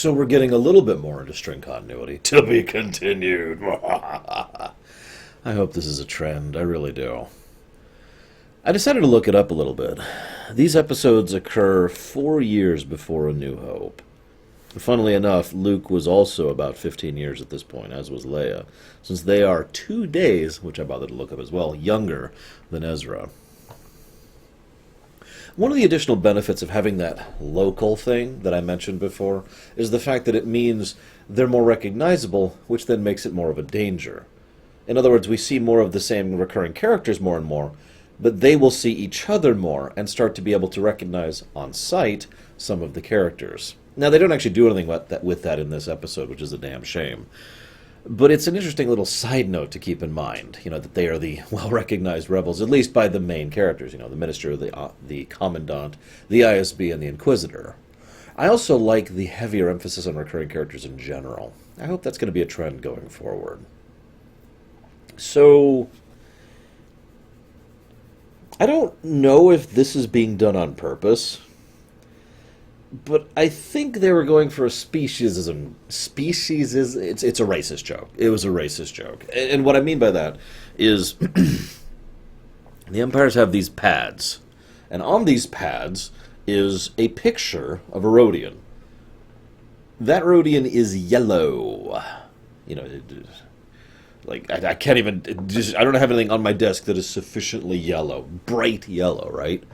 So we're getting a little bit more into string continuity. To be continued. I hope this is a trend. I really do. I decided to look it up a little bit. These episodes occur 4 years before A New Hope. Funnily enough, Luke was also about 15 years at this point, as was Leia, since they are 2 days, which I bothered to look up as well, younger than Ezra. One of the additional benefits of having that local thing that I mentioned before is the fact that it means they're more recognizable, which then makes it more of a danger. In other words, we see more of the same recurring characters more and more, but they will see each other more and start to be able to recognize on sight some of the characters. Now, they don't actually do anything with that in this episode, which is a damn shame. But it's an interesting little side note to keep in mind, that they are the well-recognized rebels, at least by the main characters, the Minister, the Commandant, the ISB, and the Inquisitor. I also like the heavier emphasis on recurring characters in general. I hope that's going to be a trend going forward. So, I don't know if this is being done on purpose, but I think they were going for a speciesism. It's a racist joke. It was a racist joke. And what I mean by that is the Empires have these pads. And on these pads is a picture of a Rodian. That Rodian is yellow. I can't even... I don't have anything on my desk that is sufficiently yellow. Bright yellow, right?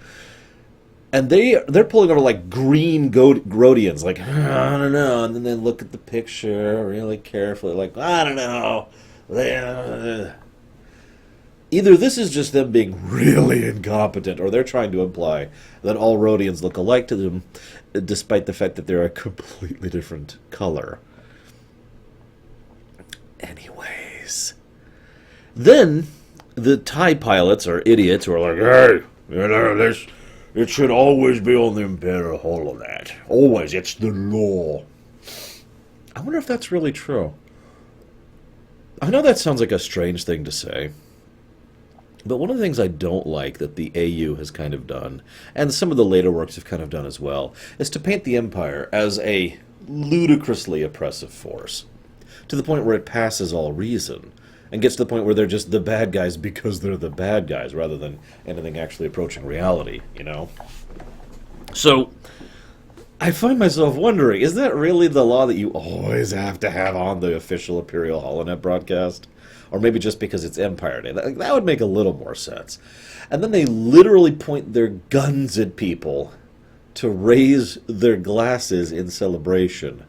And they're pulling over like green Rodians, like, I don't know, and then they look at the picture really carefully, like, I don't know. Either this is just them being really incompetent, or they're trying to imply that all Rodians look alike to them, despite the fact that they're a completely different color. Anyways. Then, the TIE pilots are idiots who are like, hey, this... It should always be on the Imperial holonet. Always, it's the law. I wonder if that's really true. I know that sounds like a strange thing to say, but one of the things I don't like that the AU has kind of done, and some of the later works have kind of done as well, is to paint the Empire as a ludicrously oppressive force, to the point where it passes all reason. And gets to the point where they're just the bad guys because they're the bad guys, rather than anything actually approaching reality, So, I find myself wondering, is that really the law that you always have to have on the official Imperial Holonet broadcast? Or maybe just because it's Empire Day? That would make a little more sense. And then they literally point their guns at people to raise their glasses in celebration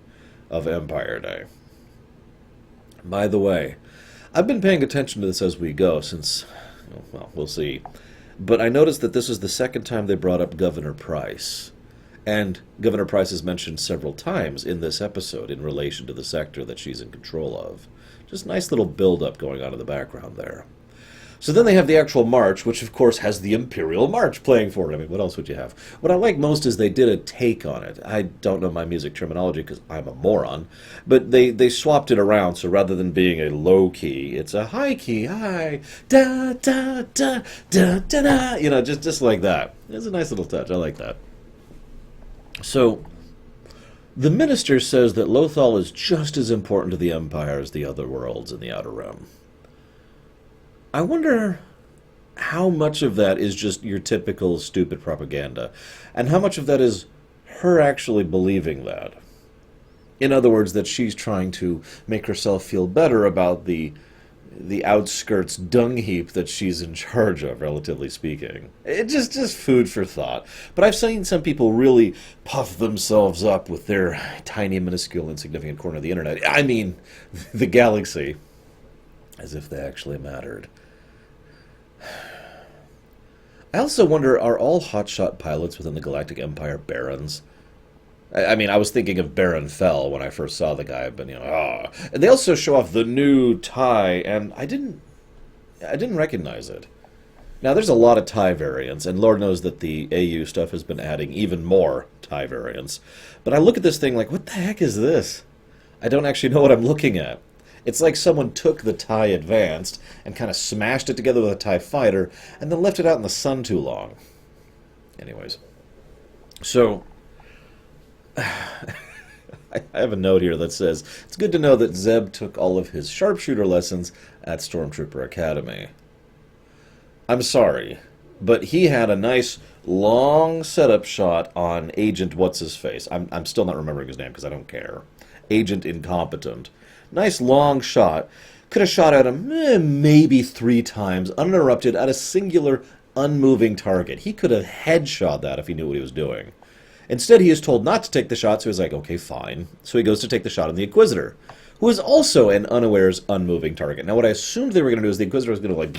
of Empire Day. By the way, I've been paying attention to this as we go since, well, we'll see. But I noticed that this is the second time they brought up Governor Price. And Governor Price is mentioned several times in this episode in relation to the sector that she's in control of. Just nice little build-up going on in the background there. So then they have the actual march, which of course has the Imperial March playing for it. I mean, what else would you have? What I like most is they did a take on it. I don't know my music terminology because I'm a moron, but they swapped it around, so rather than being a low key, it's a high key, high, da, da, da, da, da, da, just like that. It's a nice little touch. I like that. So, the Minister says that Lothal is just as important to the Empire as the other worlds in the Outer Rim. I wonder how much of that is just your typical stupid propaganda, and how much of that is her actually believing that. In other words, that she's trying to make herself feel better about the outskirts dung heap that she's in charge of, relatively speaking. It's just food for thought. But I've seen some people really puff themselves up with their tiny, minuscule, insignificant corner of the internet. I mean, the galaxy. As if they actually mattered. I also wonder, are all hotshot pilots within the Galactic Empire Barons? I mean, I was thinking of Baron Fell when I first saw the guy, but, And they also show off the new TIE, and I didn't recognize it. Now, there's a lot of TIE variants, and Lord knows that the AU stuff has been adding even more TIE variants. But I look at this thing like, what the heck is this? I don't actually know what I'm looking at. It's like someone took the TIE Advanced and kind of smashed it together with a TIE Fighter and then left it out in the sun too long. Anyways. So, I I have a note here that says, it's good to know that Zeb took all of his sharpshooter lessons at Stormtrooper Academy. I'm sorry, but he had a nice long setup shot on Agent What's-His-Face. I'm still not remembering his name because I don't care. Agent Incompetent. Nice long shot. Could have shot at him maybe 3 times, uninterrupted, at a singular, unmoving target. He could have headshot that if he knew what he was doing. Instead, he is told not to take the shot, so he's like, okay, fine. So he goes to take the shot on the Inquisitor, who is also an unawares, unmoving target. Now, what I assumed they were going to do is the Inquisitor was going to, like,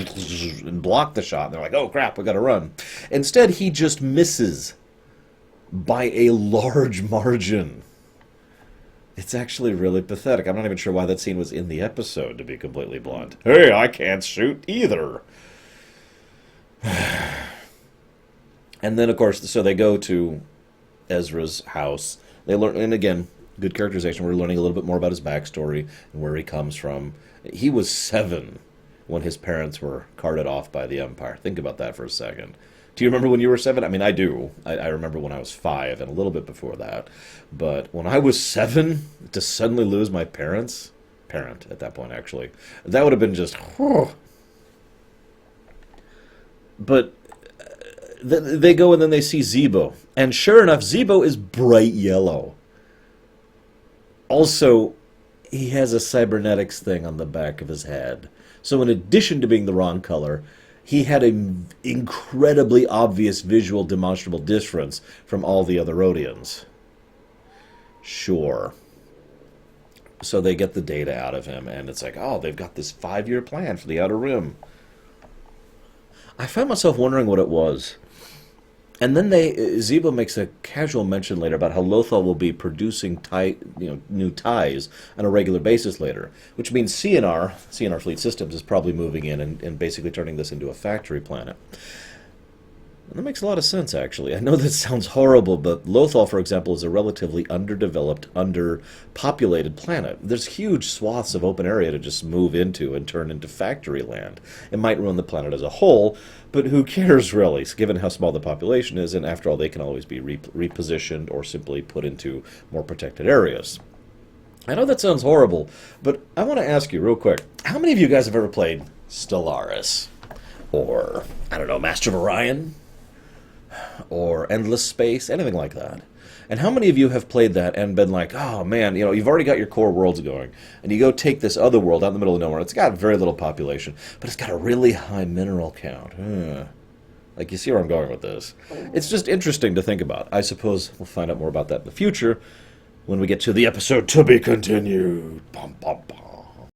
and block the shot. And they're like, oh, crap, we got to run. Instead, he just misses by a large margin. It's actually really pathetic. I'm not even sure why that scene was in the episode, to be completely blunt. Hey, I can't shoot either. And then, of course, so they go to Ezra's house. They learn, and again, good characterization. We're learning a little bit more about his backstory and where he comes from. He was 7 when his parents were carted off by the Empire. Think about that for a second. Do you remember when you were 7? I mean, I do. I remember when I was 5 and a little bit before that. But when I was 7, to suddenly lose my parent at that point, actually, that would have been just... But they go and then they see Zebo. And sure enough, Zebo is bright yellow. Also, he has a cybernetics thing on the back of his head. So in addition to being the wrong color, he had an incredibly obvious visual demonstrable difference from all the other Rhodians. Sure. So they get the data out of him, and it's like, oh, they've got this 5-year plan for the Outer Rim. I found myself wondering what it was. And then Zebo makes a casual mention later about how Lothal will be producing new ties on a regular basis later, which means CNR Fleet Systems, is probably moving in and basically turning this into a factory planet. And that makes a lot of sense, actually. I know that sounds horrible, but Lothal, for example, is a relatively underdeveloped, underpopulated planet. There's huge swaths of open area to just move into and turn into factory land. It might ruin the planet as a whole, but who cares, really, given how small the population is, and after all, they can always be repositioned or simply put into more protected areas. I know that sounds horrible, but I want to ask you real quick, how many of you guys have ever played Stellaris? Or, I don't know, Master of Orion? Or Endless Space, anything like that. And how many of you have played that and been like, oh man, you've already got your core worlds going, and you go take this other world out in the middle of nowhere, it's got very little population, but it's got a really high mineral count. Like, you see where I'm going with this. It's just interesting to think about. I suppose we'll find out more about that in the future when we get to the episode to be continued. Bum, bum,